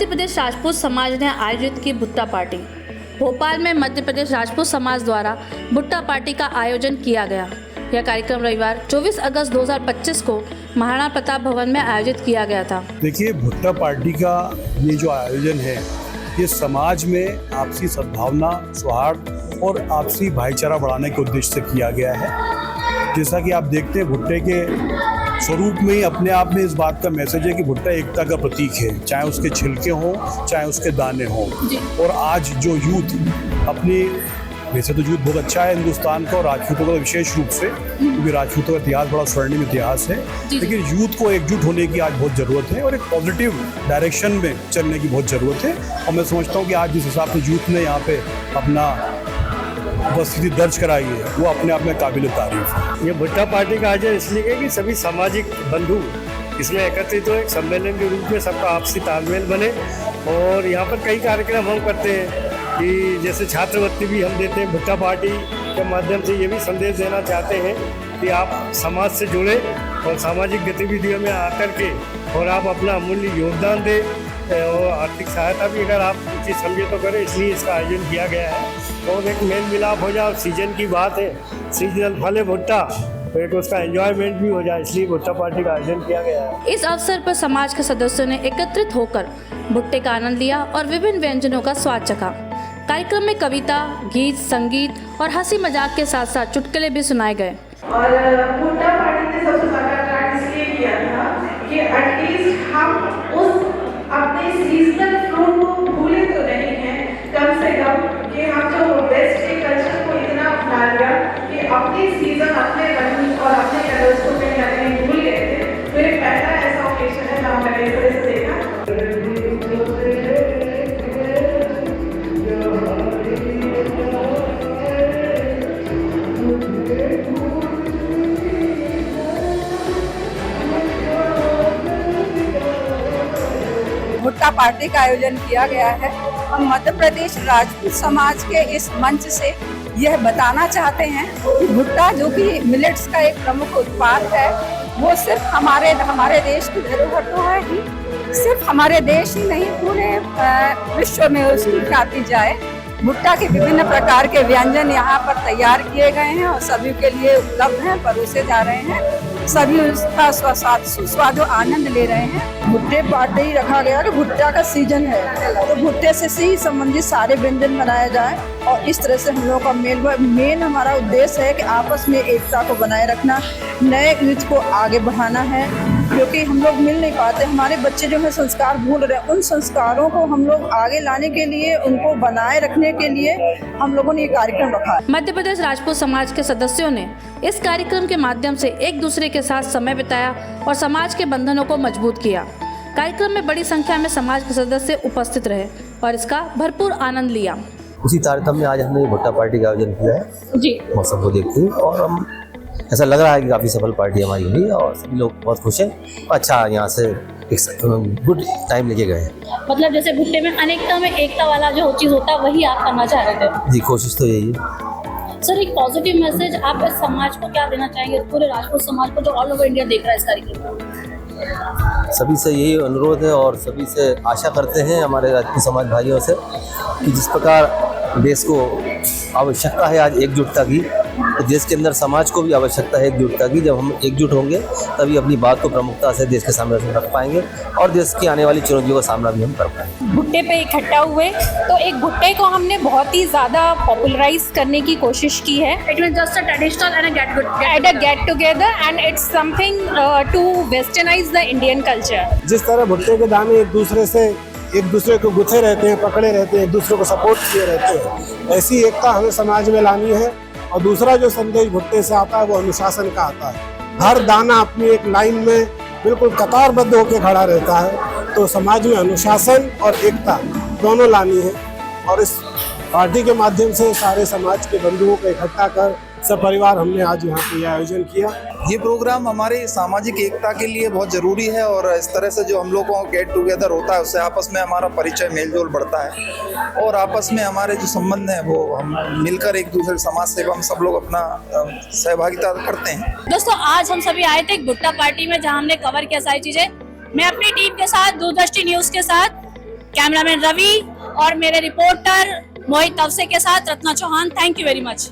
मध्य प्रदेश राजपूत समाज ने आयोजित की भुट्टा पार्टी। भोपाल में मध्य प्रदेश राजपूत समाज द्वारा भुट्टा पार्टी का आयोजन किया गया। यह कार्यक्रम रविवार 24 अगस्त 2025 को महाराणा प्रताप भवन में आयोजित किया गया था। देखिए, भुट्टा पार्टी का ये जो आयोजन है, ये समाज में आपसी सद्भावना, सौहार्द और आपसी भाईचारा बढ़ाने के उद्देश्य से किया गया है। जैसा कि आप देखते हैं, भुट्टे के स्वरूप में ही अपने आप में इस बात का मैसेज है कि भुट्टा एकता का प्रतीक है, चाहे उसके छिलके हों, चाहे उसके दाने हों। और आज जो यूथ अपनी, वैसे तो यूथ बहुत अच्छा है हिंदुस्तान का और राजपूतों का विशेष रूप से, क्योंकि राजपूतों का इतिहास बड़ा स्वर्णिम इतिहास है, लेकिन यूथ को एकजुट होने की आज बहुत ज़रूरत है और एक पॉजिटिव डायरेक्शन में चलने की बहुत ज़रूरत है। और मैं समझता हूँ कि आज जिस हिसाब से यूथ ने यहाँ पे अपना उपस्थिति दर्ज कराई है, वो अपने आप में काबिल तारीफ है। ये भुट्टा पार्टी का आयोजन इसलिए है कि सभी सामाजिक बंधु इसमें एकत्रित हो, एक सम्मेलन के रूप में सबका आपसी तालमेल बने। और यहाँ पर कई कार्यक्रम हम करते हैं कि जैसे छात्रवृत्ति भी हम देते हैं। भुट्टा पार्टी के माध्यम से ये भी संदेश देना चाहते हैं कि आप समाज से जुड़े और सामाजिक गतिविधियों में आकर के और आप अपना अमूल्य योगदान दें और आर्थिक सहायता भी अगर आप उचित समझे तो करें। इसलिए इसका आयोजन किया गया है और एक मेल मिलाप हो जाए। सीजन की बात है, सीजनल फल है भुट्टा, तो एक उसका एंजॉयमेंट भी हो जाए, इसलिए भुट्टा पार्टी का आयोजन किया गया है। इस अवसर पर समाज के सदस्यों ने एकत्रित होकर भुट्टे का आनंद लिया और विभिन्न व्यंजनों का स्वाद चखा। कार्यक्रम में कविता, गीत, संगीत और हंसी मजाक के साथ साथ चुटकुले भी सुनाए गए। और भुट्टा पार्टी ने सबसे बड़ा ट्राई इसलिए किया था कि एटलीस्ट हम उस अपने सीजनल फ्रूट को भूले तो नहीं हैं, कम से कम कि हम जो वेस्ट के कल्चर को इतना अपना लिया कि अपनी सीजन, अपने रंग और अपने कलर्स को कहीं ना कहीं भूल गए थे। तो एक पहला ऐसा ओकेजन है जहाँ मैंने इस तरह से देखा। भुट्टा पार्टी का आयोजन किया गया है। हम मध्य प्रदेश राजपूत समाज के इस मंच से यह बताना चाहते हैं कि भुट्टा, जो कि मिलेट्स का एक प्रमुख उत्पाद है, वो सिर्फ हमारे देश की धरोहर तो है ही, सिर्फ हमारे देश ही नहीं, पूरे विश्व में उसकी ख्याति जाए। भुट्टा के विभिन्न प्रकार के व्यंजन यहाँ पर तैयार किए गए हैं और सभी के लिए उपलब्ध हैं, परोसे जा रहे हैं। सभी उसका सुस्वादु आनंद ले रहे हैं। भुट्टे पार्टी रखा गया कि भुट्टा का सीजन है, तो भुट्टे से ही संबंधित सारे व्यंजन बनाए जाए और इस तरह से हम लोगों का मेन हमारा उद्देश्य है कि आपस में एकता को बनाए रखना, नए यूथ को आगे बढ़ाना है, क्योंकि हम लोग मिल नहीं पाते। हमारे बच्चे जो है संस्कार भूल रहे हैं, उन संस्कारों को हम लोग आगे लाने के लिए, उनको बनाए रखने के लिए हम लोगों ने ये कार्यक्रम रखा है। मध्य प्रदेश राजपूत समाज के सदस्यों ने इस कार्यक्रम के माध्यम से एक दूसरे के साथ समय बिताया और समाज के बंधनों को मजबूत किया। कार्यक्रम में बड़ी संख्या में समाज के सदस्य उपस्थित रहे और इसका भरपूर आनंद लिया। उसी तारतम्य में आज हमने गुट्टा पार्टी का आयोजन किया है जी, मौसम को देखते हुए, और हम ऐसा लग रहा है कि काफ़ी सफल पार्टी हमारी हुई और सभी लोग बहुत खुश हैं। अच्छा, यहाँ से एक गुड टाइम लेके गए हैं। मतलब जैसे भुट्टे में अनेकता में एकता वाला जो चीज़ होता है, वही आप करना चाह रहे थे। जी, कोशिश तो यही है। सर, एक पॉजिटिव मैसेज आप इस समाज को क्या देना चाहेंगे, पूरे राजपूत समाज को जो ऑल ओवर इंडिया देख रहा है इस कार्यक्रम को? सभी से यही अनुरोध है और सभी से आशा करते हैं, हमारे राजपूत समाज भाइयों से, कि जिस प्रकार देश को आवश्यकता है आज एकजुटता की, तो देश के अंदर समाज को भी आवश्यकता है एकजुटता की। जब हम एकजुट होंगे तभी अपनी बात को प्रमुखता से देश के सामने रख पाएंगे और देश की आने वाली चुनौतियों का सामना भी हम कर पाएंगे। भुट्टे पे इकट्ठा हुए तो एक भुट्टे को हमने बहुत ही ज़्यादा पॉपुलराइज करने की कोशिश की है। It was just a traditional and a get together and it's something to westernize the Indian culture. जिस तरह भुट्टे के दाने एक दूसरे को गुथे रहते हैं, पकड़े रहते हैं, एक दूसरे को सपोर्ट किए रहते हैं, ऐसी एकता हमें समाज में लानी है। और दूसरा जो संदेश भुट्टे से आता है वो अनुशासन का आता है। हर दाना अपनी एक लाइन में बिल्कुल कतारबद्ध होकर खड़ा रहता है। तो समाज में अनुशासन और एकता दोनों लानी है और इस पार्टी के माध्यम से सारे समाज के बंधुओं को इकट्ठा कर सपरिवार हमने आज यहाँ पे आयोजन किया। ये प्रोग्राम हमारी सामाजिक एकता के लिए बहुत ज़रूरी है और इस तरह से जो हम लोगों का गेट टुगेदर होता है उससे आपस में हमारा परिचय मेलजोल बढ़ता है और आपस में हमारे जो संबंध हैं वो हम मिलकर एक दूसरे समाज सेवा में सब लोग अपना सहभागिता करते हैं। दोस्तों, आज हम सभी आए थे एक भुट्टा पार्टी में जहाँ हमने कवर किया सारी चीज़ें। मैं अपनी टीम के साथ, दूरदृष्टि न्यूज़ के साथ कैमरामैन रवि और मेरे रिपोर्टर मोहित तवसे के साथ Ratna Chauhan, thank you very much.